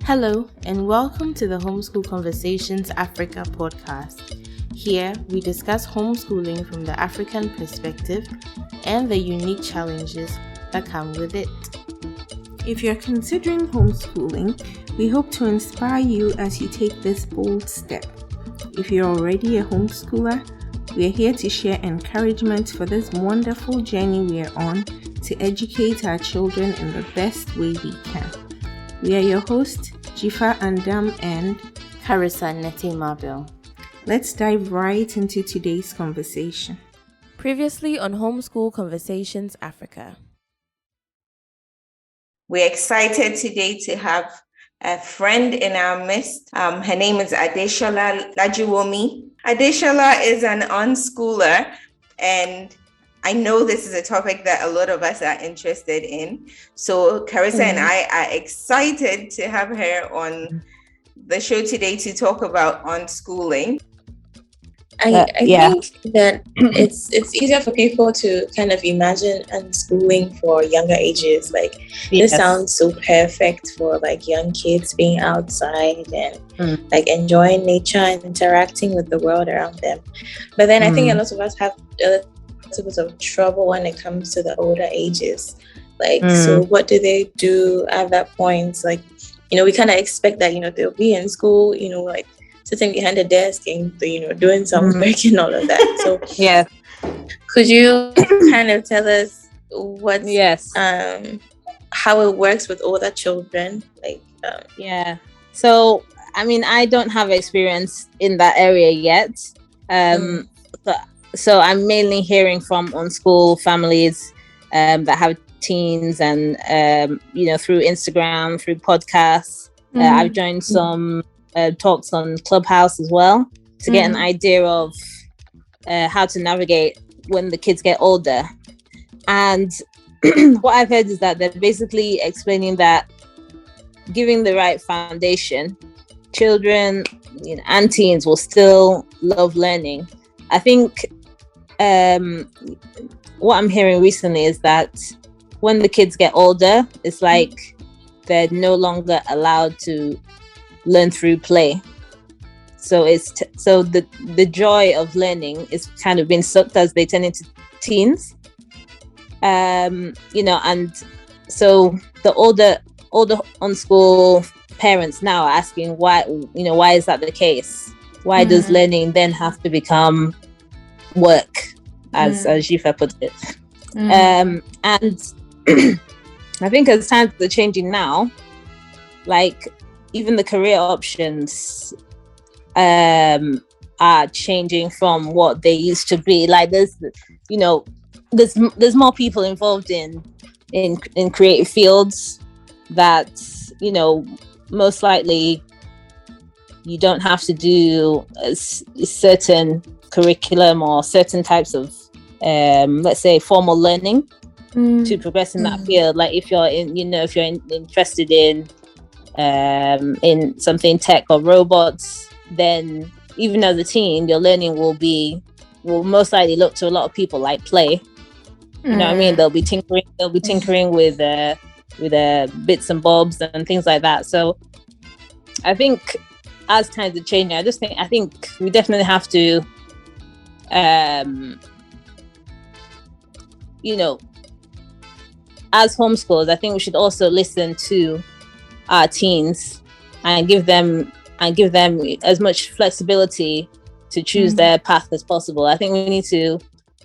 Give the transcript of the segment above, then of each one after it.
Hello, and welcome to the Homeschool Conversations Africa podcast. Here, we discuss homeschooling from the African perspective and the unique challenges that come with it. If you're considering homeschooling, we hope to inspire you as you take this bold step. If you're already a homeschooler, we're here to share encouragement for this wonderful journey we're on to educate our children in the best way we can. We are your hosts, Jifa Andam and Carissa Nete Mabel. Let's dive right into today's conversation. Previously on Homeschool Conversations Africa. We're excited today to have a friend in our midst. Her name is Adesola Lajuwomi. Adesola is an unschooler, and I know this is a topic that a lot of us are interested in. So Carissa and I are excited to have her on the show today to talk about unschooling. I think that it's easier for people to kind of imagine unschooling for younger ages. Like this sounds so perfect for like young kids being outside and like enjoying nature and interacting with the world around them. But then I think a lot of us have a little bit of trouble when it comes to the older ages. Like, so what do they do at that point? Like, we kind of expect that, they'll be in school, like sitting behind a desk and, doing some work and all of that. So, could you kind of tell us how it works with older children? So, I don't have experience in that area yet. So I'm mainly hearing from on-school families that have teens and, through Instagram, through podcasts. I've joined some talks on Clubhouse as well to get an idea of how to navigate when the kids get older. And what I've heard is that they're basically explaining that giving the right foundation, children and teens will still love learning. I think what I'm hearing recently is that when the kids get older, it's like they're no longer allowed to learn through play. So so the joy of learning is kind of being sucked as they turn into teens. And so the older on-school parents now are asking why is that the case? Why does learning then have to become work, as Jifa put it? And I think as times are changing now, like even the career options are changing from what they used to be. Like there's more people involved in creative fields that most likely you don't have to do a certain curriculum or certain types of let's say formal learning to progress in that field. Like if you're interested in something tech or robots, then even as a teen your learning will most likely look to a lot of people like play. They'll be tinkering with bits and bobs and things like that. So I think as times are changing, I think we definitely have to as homeschoolers, I think we should also listen to our teens and give them as much flexibility to choose their path as possible. I think we need to,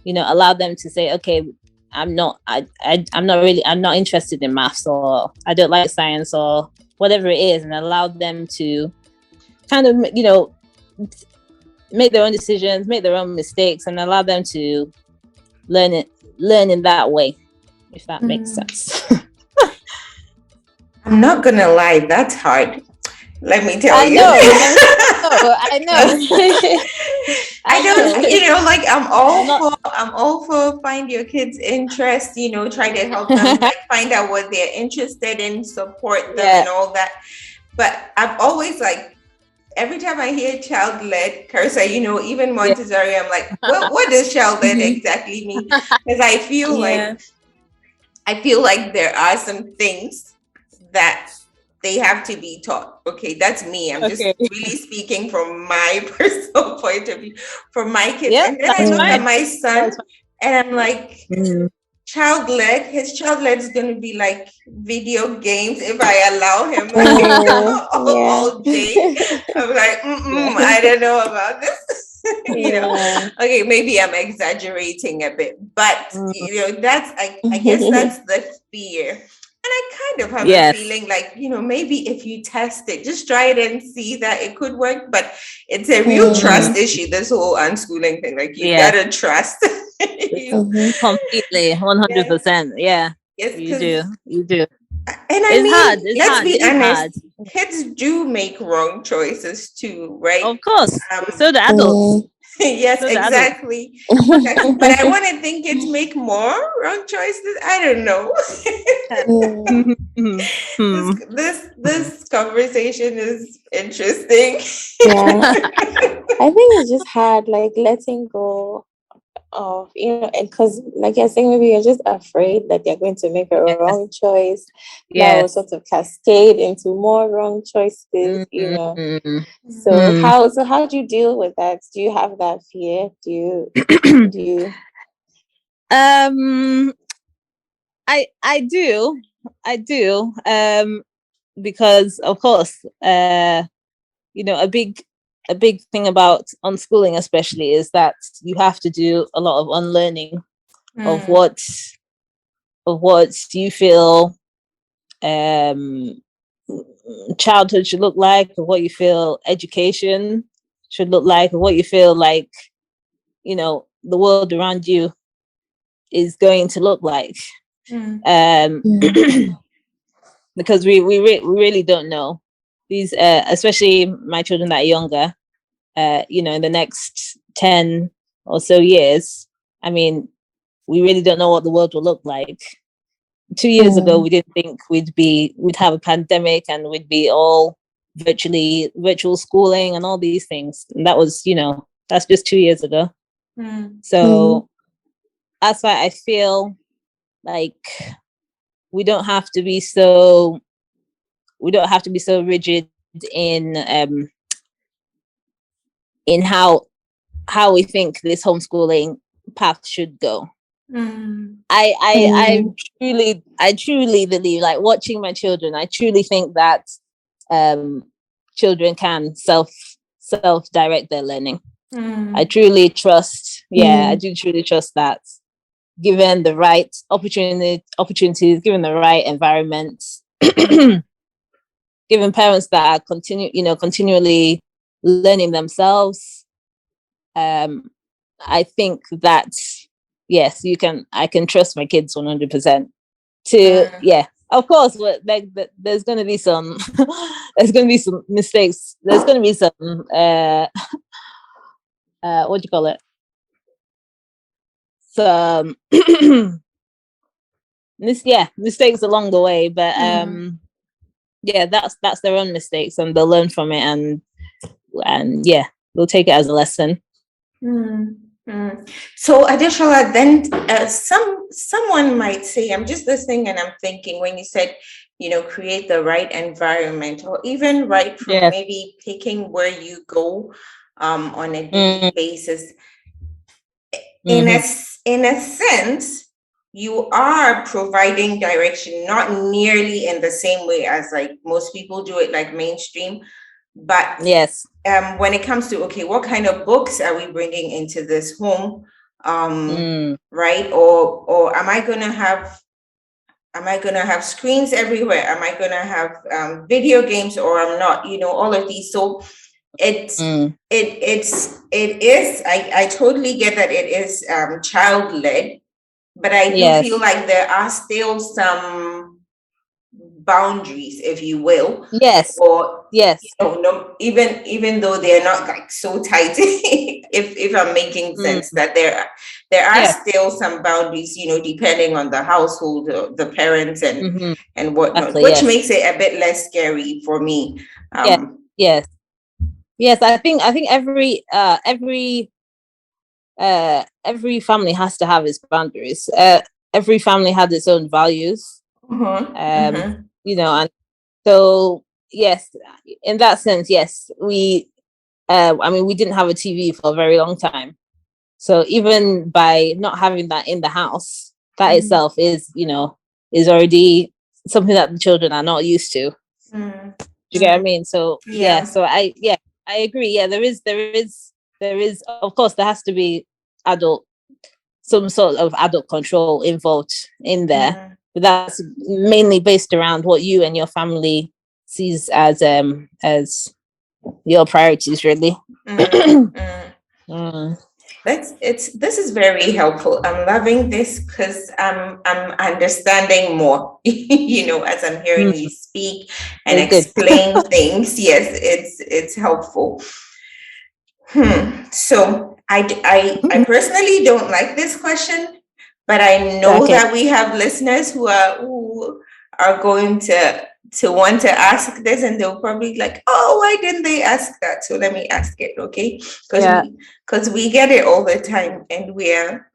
allow them to say, okay, I'm not interested in maths, or I don't like science, or whatever it is, and allow them to kind of, make their own decisions, make their own mistakes, and allow them to learn in that way, if that makes sense. I'm not gonna lie, that's hard. Let me tell you. I know. I don't, I'm all for find your kids' interest, try to help them find out what they're interested in, support them and all that. But I've always every time I hear child-led, Carissa, even Montessori, I'm like, what does child-led exactly mean? Because I feel like there are some things that they have to be taught. Okay, that's me. I'm just Okay. really speaking from my personal point of view for my kids. Yeah, And then I look at my son and I'm like, his child-led is going to be like video games if I allow him all day. I'm like, I don't know about this. You know, okay, maybe I'm exaggerating a bit, but you know, that's I guess that's the fear. And I kind of have a feeling like, you know, maybe if you test it, just try it and see that it could work. But it's a real trust issue, this whole unschooling thing. Like, you gotta trust. Completely, 100%. Yeah, yes, you do. And I mean, let's be honest, kids do make wrong choices too, right? Of course. So the adults. Yes, exactly. But I want to think kids make more wrong choices. I don't know. This conversation is interesting. Yeah. I think it's just hard, like letting go of, you know, and because like you're saying, maybe you're just afraid that they're going to make a wrong choice that will sort of cascade into more wrong choices, you know. So how do you deal with that? Do you have that fear? Do you I do because of course you know, a big thing about unschooling especially is that you have to do a lot of unlearning of what you feel childhood should look like, or what you feel education should look like, or what you feel like, you know, the world around you is going to look like. Because we really don't know. These especially my children that are younger, you know, in the next 10 or so years, I mean, we really don't know what the world will look like. 2 years ago, we didn't think we'd have a pandemic and we'd be all virtual schooling and all these things. And that was, you know, that's just 2 years ago. So that's why I feel like we don't have to be so rigid in how we think this homeschooling path should go. I truly believe, like watching my children, I truly think that children can self direct their learning. I truly trust, I do truly trust that, given the right opportunities, given the right environment, given parents that are continually learning themselves, I think that yes, I can trust my kids 100% to of course, there's going to be some there's going to be some mistakes, there's going to be some what do you call it, some mistakes along the way, but that's their own mistakes and they'll learn from it, and they'll take it as a lesson. So Adesola, then someone might say, I'm just listening and I'm thinking, when you said, you know, create the right environment, or even right from maybe picking where you go on a daily basis, in a sense, you are providing direction, not nearly in the same way as like most people do it, like mainstream. But when it comes to, okay, what kind of books are we bringing into this home, right? Or am I gonna have screens everywhere? Am I gonna have video games, or I'm not? You know, all of these. So it is. I totally get that it is child-led, but I do feel like there are still some boundaries, if you will. Or you know, no, even though they're not like so tight, if I'm making sense, that there are still some boundaries, you know, depending on the household, the parents and whatnot, which makes it a bit less scary for me. Yes, I think every family has to have its boundaries. Every family has its own values. You know, and So yes, in that sense, yes, we we didn't have a TV for a very long time. So even by not having that in the house, that itself is, is already something that the children are not used to. Do you get what I mean? So so I agree. Yeah, there is, of course, there has to be some sort of adult control involved in there. But that's mainly based around what you and your family sees as your priorities, really. This is very helpful. I'm loving this because I'm understanding more, as I'm hearing you speak and explain things. Yes, it's helpful. So I personally don't like this question, but I know that we have listeners who are going to want to ask this, and they'll probably be like, oh, why didn't they ask that? So let me ask it, okay? Because we get it all the time, and we're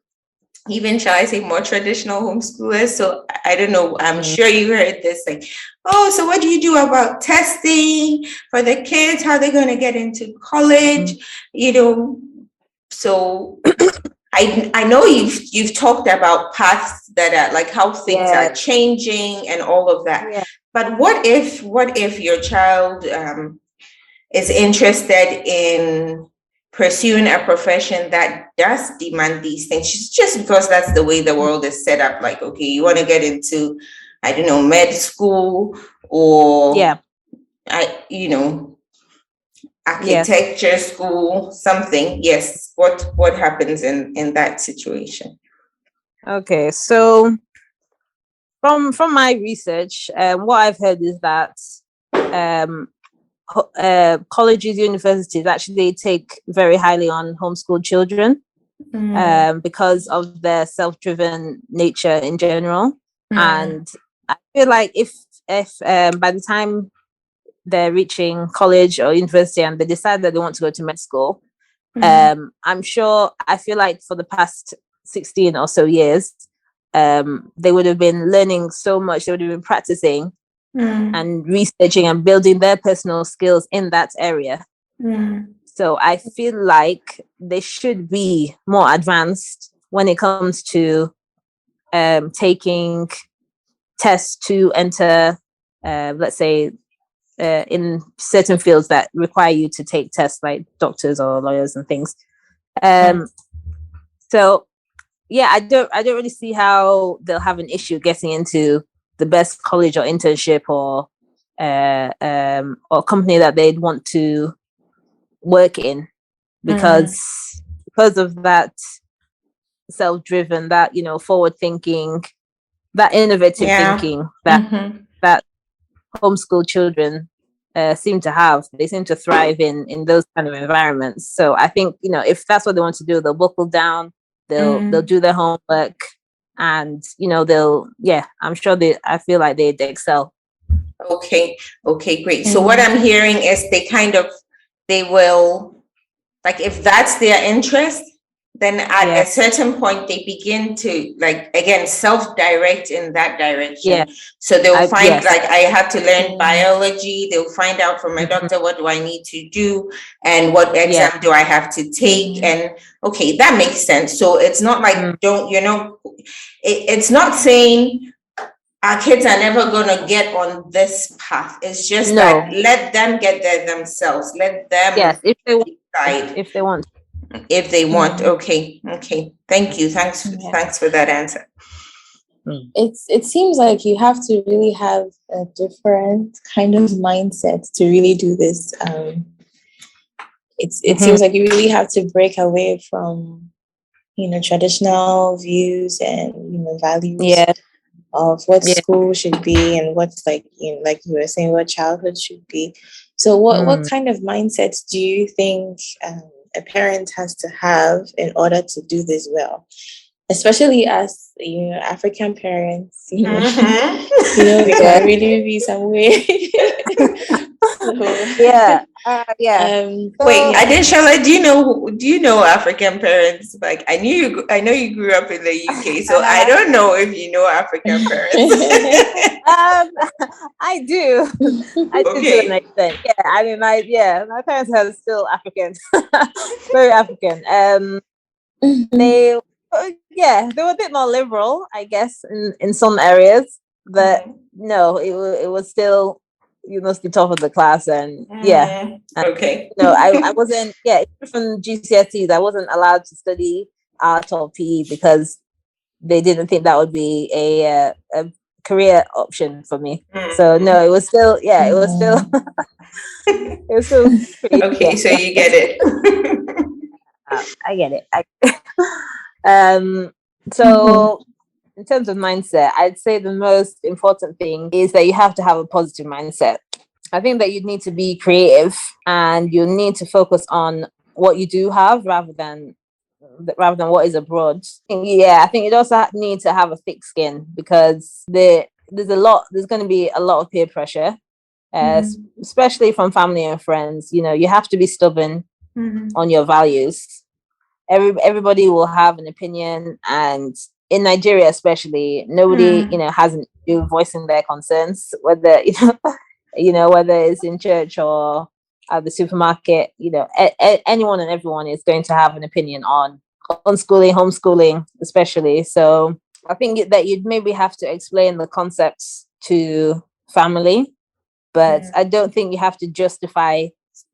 even, shall I say, more traditional homeschoolers. So I don't know, I'm sure you heard this, like, oh, so what do you do about testing for the kids? How are they going to get into college? So I know you've talked about paths that are like how things are changing and all of that. But what if your child is interested in pursuing a profession that does demand these things, just because that's the way the world is set up? Like, okay, you want to get into, I don't know, med school or architecture school, something. Yes. What happens in that situation? Okay, so from my research, what I've heard is that colleges, universities actually take very highly on homeschooled children because of their self-driven nature in general. And I feel like if by the time they're reaching college or university and they decide that they want to go to med school, I feel like for the past 16 or so years, they would have been learning so much. They would have been practicing and researching and building their personal skills in that area. So I feel like they should be more advanced when it comes to taking tests to enter, let's say, in certain fields that require you to take tests, like doctors or lawyers and things. So yeah, I don't really see how they'll have an issue getting into the best college or internship or company that they'd want to work in, because of that self-driven, that forward thinking, that innovative thinking that homeschool children seem to have. They seem to thrive in those kind of environments. So I think if that's what they want to do, they'll buckle down. They'll do their homework, and I'm sure I feel like they'd excel. Okay, great. So what I'm hearing is they will, like, if that's their interest, then at a certain point they begin to, like, again, self-direct in that direction. So they'll find like, I have to learn biology. They'll find out from a doctor, what do I need to do and what exam do I have to take? And okay, that makes sense. So it's not like it's not saying our kids are never going to get on this path. It's just that let them get there themselves. Let them decide if they want. If they want. Okay. Thank you. Thanks for that answer. It seems like you have to really have a different kind of mindset to really do this. It seems like you really have to break away from traditional views and values of what school should be and what's like you were saying, what childhood should be. So what kind of mindset do you think a parent has to have in order to do this well, especially as African parents? We can really be some way. Yeah. Wait, Adesola, do you know African parents? Like, I know you grew up in the UK, so I don't know if you know African parents. I do. I do to an extent. Yeah, I mean, my parents are still African, very African. They were a bit more liberal, I guess, in some areas, but no, it was still, you must be top of the class, and okay. No, I wasn't. Yeah, from GCSEs, I wasn't allowed to study art or PE because they didn't think that would be a career option for me. So no, it was still it was still it was still pretty, okay. So you get it. I get it. So in terms of mindset, I'd say the most important thing is that you have to have a positive mindset. I think that you need to be creative and you need to focus on what you do have rather than what is abroad. I think you also need to have a thick skin because there's going to be a lot of peer pressure, especially from family and friends. You have to be stubborn on your values. Everybody will have an opinion, and in Nigeria especially, nobody has an issue voicing their concerns, whether whether it's in church or at the supermarket. Anyone and everyone is going to have an opinion on unschooling, homeschooling especially. So I think that you'd maybe have to explain the concepts to family, but I don't think you have to justify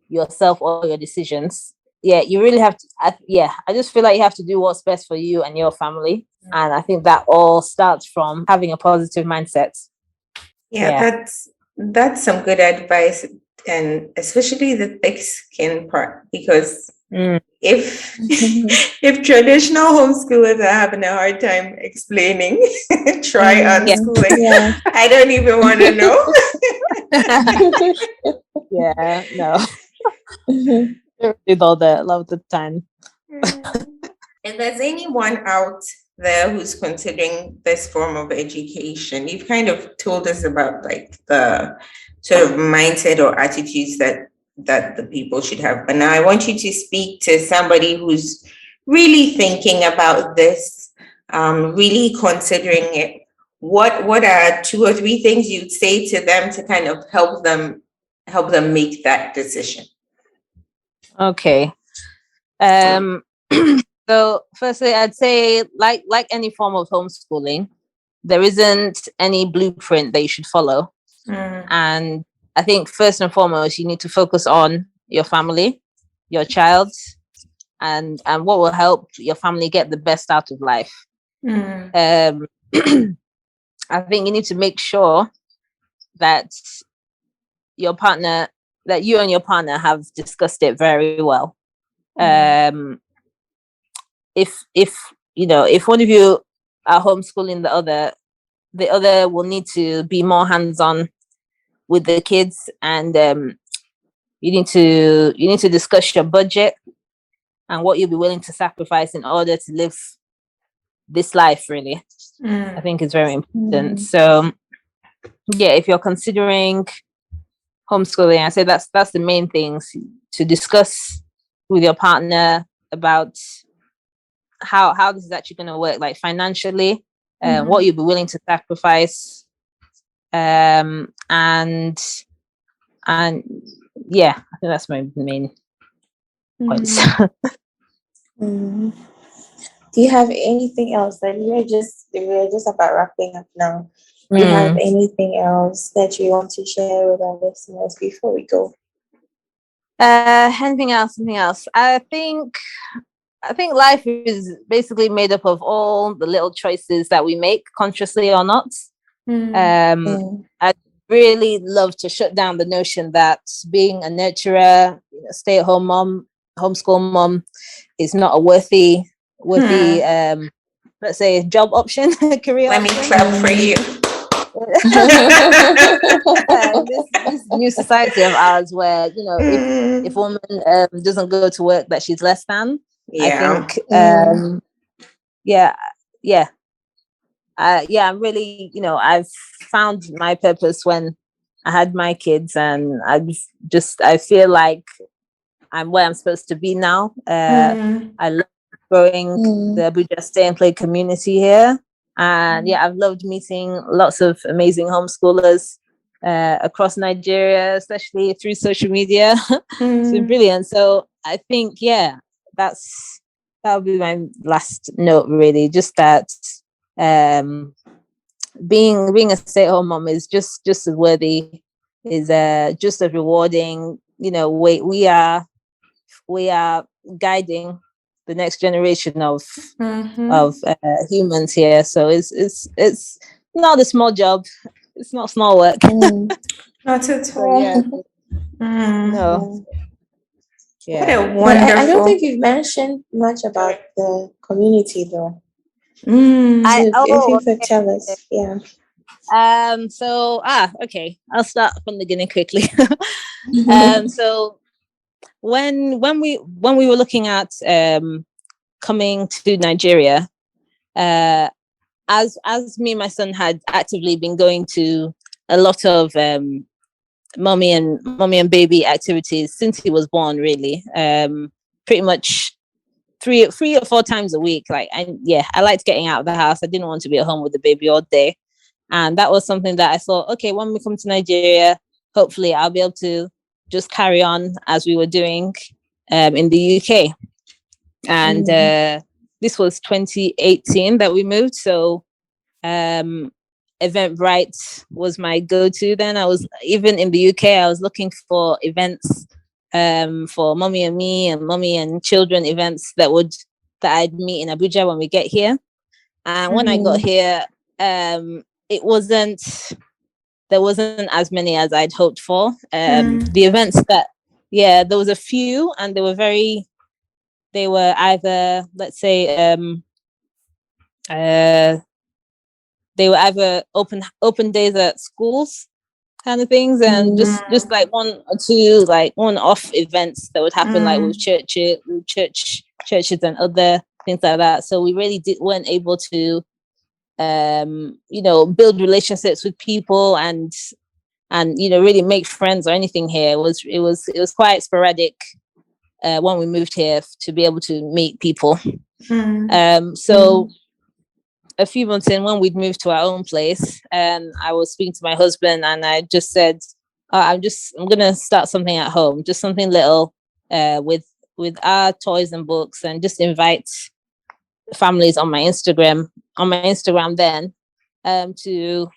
yourself or your decisions. You really have to. I just feel like you have to do what's best for you and your family, and I think that all starts from having a positive mindset. That's some good advice, and especially the thick skin part, because if traditional homeschoolers are having a hard time explaining, try unschooling. I don't even want to know. With all the love the time. If there's anyone out there who's considering this form of education, you've kind of told us about like the sort of mindset or attitudes that the people should have. But now I want you to speak to somebody who's really thinking about this, really considering it. What are 2 or 3 things you'd say to them to kind of help them make that decision? Okay. So firstly, I'd say like any form of homeschooling, there isn't any blueprint that you should follow. And I think first and foremost, you need to focus on your family, your child, and what will help your family get the best out of life. I think you need to make sure that you and your partner have discussed it very well. If one of you are homeschooling the other will need to be more hands-on with the kids, and you need to discuss your budget and what you'll be willing to sacrifice in order to live this life, really. I think it's very important. So if you're considering homeschooling, I say that's the main things to discuss with your partner about how this is actually going to work, like financially, what you'll be willing to sacrifice, and I think that's my main points. Do you have anything else? That we're just about wrapping up now. Do you have anything else that you want to share with our listeners before we go? Anything else? I think life is basically made up of all the little choices that we make, consciously or not. I'd really love to shut down the notion that being a nurturer, stay-at-home mom, homeschool mom is not a worthy let's say job option, career Let option. me clap for you. This new society of ours where if a woman doesn't go to work that she's less than. I think I'm really I've found my purpose when I had my kids, and I feel like I'm where I'm supposed to be now. I love growing the Abuja Stay and Play community here. And I've loved meeting lots of amazing homeschoolers across Nigeria, especially through social media. It's been brilliant. So I think, that would be my last note, really. Just that being a stay-at-home mom is just as worthy, is just as rewarding. We are guiding the next generation of humans here. So it's not a small job. It's not small work. Not at all. No. What a wonderful. But I don't think you've mentioned much about the community, though. If you could tell us, okay, I'll start from the beginning quickly. So when we were looking at coming to Nigeria, as me and my son had actively been going to a lot of mommy and baby activities since he was born, really, pretty much 3 or 4 times a week. I liked getting out of the house. I didn't want to be at home with the baby all day. And that was something that I thought, okay, when we come to Nigeria, hopefully I'll be able to just carry on as we were doing in the UK. And this was 2018 that we moved. So Eventbrite was my go-to then. I was, even in the UK, I was looking for events for mommy and me and mommy and children events that I'd meet in Abuja when we get here. And when I got here, there wasn't as many as I'd hoped for. The events there was a few, and they were either, let's say, they were either open days at schools kind of things, and just like 1 or 2 like one-off events that would happen like with churches and other things like that. So we really weren't able to build relationships with people and really make friends or anything here. It was quite sporadic when we moved here to be able to meet people. So a few months in, when we'd moved to our own place, I was speaking to my husband, and I just said, I'm gonna start something at home, just something little, with our toys and books, and just invite families on my Instagram then, to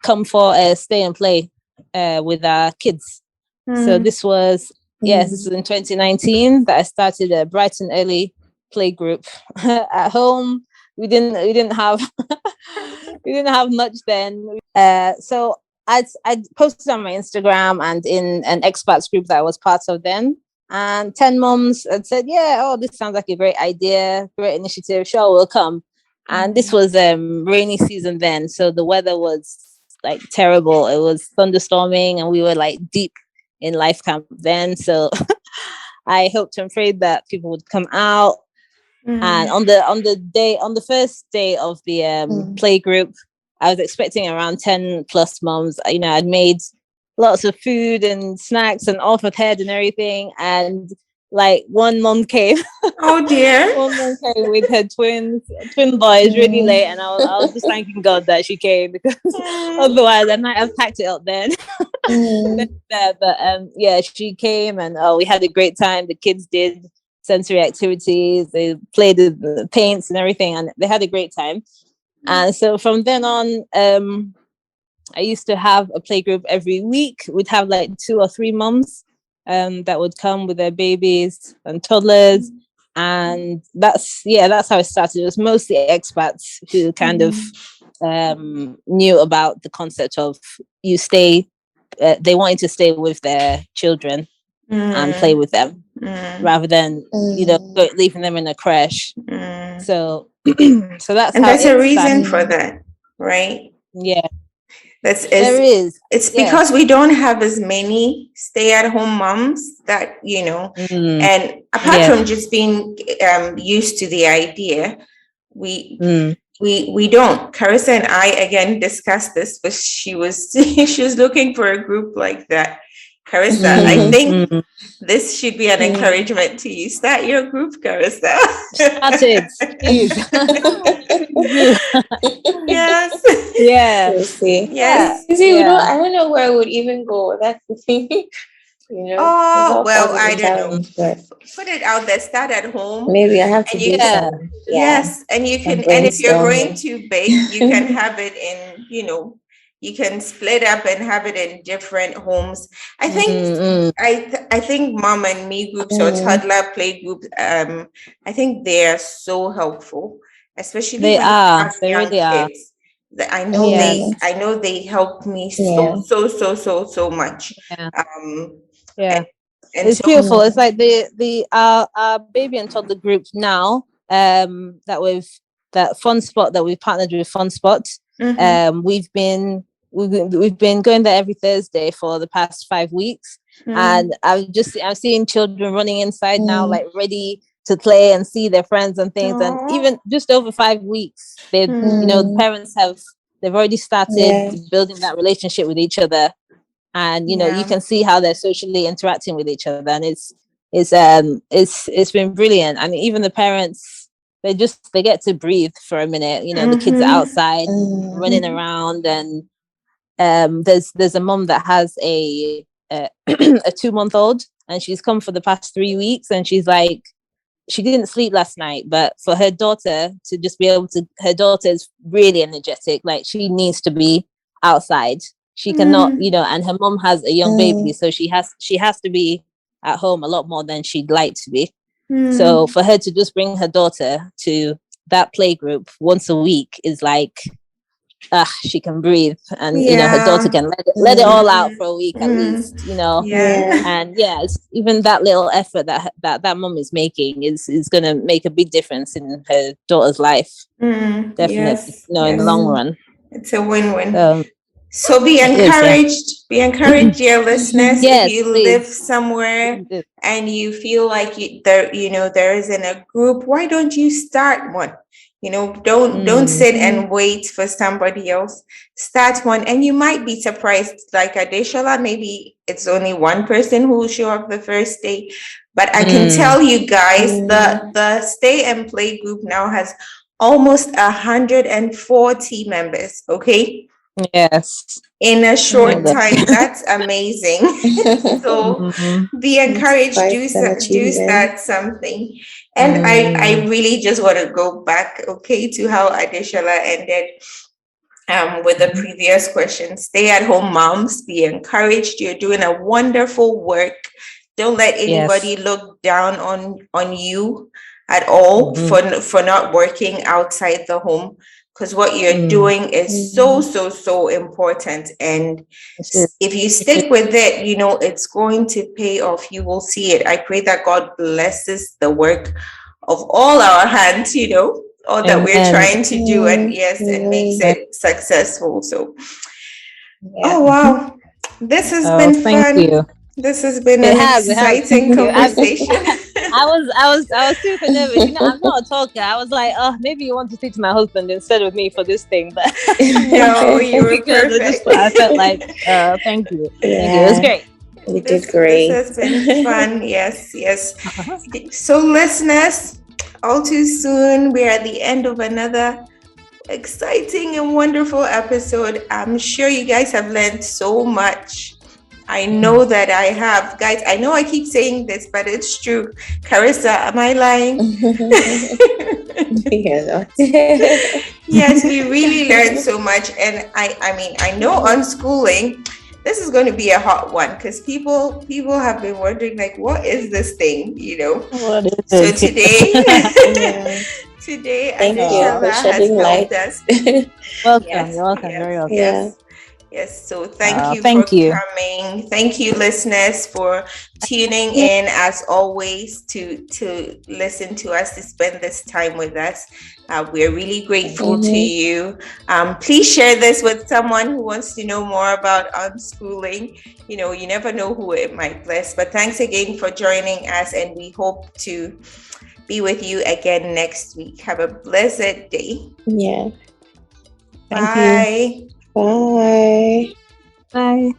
come for a stay and play with our kids. So this was in 2019 that I started a bright and early play group at home. We didn't have much then. So I posted on my Instagram and in an expats group that I was part of then, and 10 moms had said, this sounds like a great idea, great initiative, sure, we'll come. And this was rainy season then, so the weather was like terrible. It was thunderstorming, and we were like deep in life camp then. So I hoped and prayed that people would come out. And on the first day of the play group, I was expecting around 10 plus moms. I'd made lots of food and snacks and offered head and everything, and like one mom came. Oh dear. One mom came with her twin boys really late, and I was just thanking God that she came, because otherwise I might have packed it up then. But she came, and we had a great time. The kids did sensory activities, they played with the paints and everything, and they had a great time. And so from then on, I used to have a play group every week. We'd have like 2 or 3 moms that would come with their babies and toddlers, and that's how it started. It was mostly expats who kind of knew about the concept of they wanted to stay with their children and play with them, rather than leaving them in a creche. So that's a reason for that, right? Yeah. There is. It's because we don't have as many stay-at-home moms that, and apart from just being used to the idea, we we don't. Carissa and I again discussed this, but she was looking for a group like that. Carissa, I think this should be an encouragement to you. Start your group, Carissa. Start it, please. Yes. Yeah. Yes. You see, I don't know where I would even go. That's the thing. Oh, well, I don't know. Put it out there. Start at home. Maybe I have to do some. Yes, and you can, and if you're going to bake, you can have it in, you can split up and have it in different homes. I think I think mom and me groups or toddler play groups, I think they are so helpful, especially they really are. I know they help me so much. Yeah. And it's beautiful. It's like our baby and toddler group now, that Fun Spot that we've partnered with Fun Spot. We've been going there every Thursday for the past 5 weeks, and I'm seeing children running inside now, like ready to play and see their friends and things. And even just over 5 weeks, they the parents they've already started building that relationship with each other. And you can see how they're socially interacting with each other, and it's been brilliant. I mean, even the parents, they get to breathe for a minute. The kids are outside running around, and there's a mom that has a 2-month-old, and she's come for the past 3 weeks, and she's like, she didn't sleep last night, but for her daughter to just be able to, her daughter is really energetic. Like, she needs to be outside. She cannot, and her mom has a young baby, so she has to be at home a lot more than she'd like to be. So for her to just bring her daughter to that play group once a week is like, she can breathe, and her daughter can let it all out for a week at least, and it's even that little effort that mom is making is going to make a big difference in her daughter's life. Definitely, in the long run, it's a win-win. So be encouraged. Be encouraged, dear listeners. If you live somewhere and you feel like there isn't a group, why don't you start one? Don't sit and wait for somebody else. Start one, and you might be surprised. Like Adesola, maybe it's only one person who will show up the first day, but I can tell you guys, the Stay and Play group now has almost 140 members. Okay. Yes. In a short time. That's amazing. So be encouraged, do start something. And I really just want to go back, to how Adesola ended with the previous question. Stay at home moms, be encouraged. You're doing a wonderful work. Don't let anybody look down on you at all for not working outside the home. Because what you're doing is so important. And if you stick with it, it's going to pay off. You will see it. I pray that God blesses the work of all our hands, all that we're trying to do, and makes it successful. So, wow. This has been fun. You. This has been an exciting conversation. I was super nervous. I'm not a talker. I was like, maybe you want to speak to my husband instead of me for this thing. But no, you were perfect. I felt like, thank you. Thank you. It was great. You did great. This has been fun. Yes. So listeners, all too soon, we're at the end of another exciting and wonderful episode. I'm sure you guys have learned so much. I know that I have. Guys, I know I keep saying this, but it's true. Carissa, am I lying? Yes, we really learned so much. And I know unschooling, this is going to be a hot one, because people have been wondering, like, what is this thing? What is so it? today Adesola has helped us. Welcome. You're welcome. Very welcome. Yes, so thank you for coming. Thank you, listeners, for tuning in, as always, to listen to us, to spend this time with us. We're really grateful to you. Please share this with someone who wants to know more about unschooling. You never know who it might bless. But thanks again for joining us, and we hope to be with you again next week. Have a blessed day. Yeah. Bye. Bye. Bye.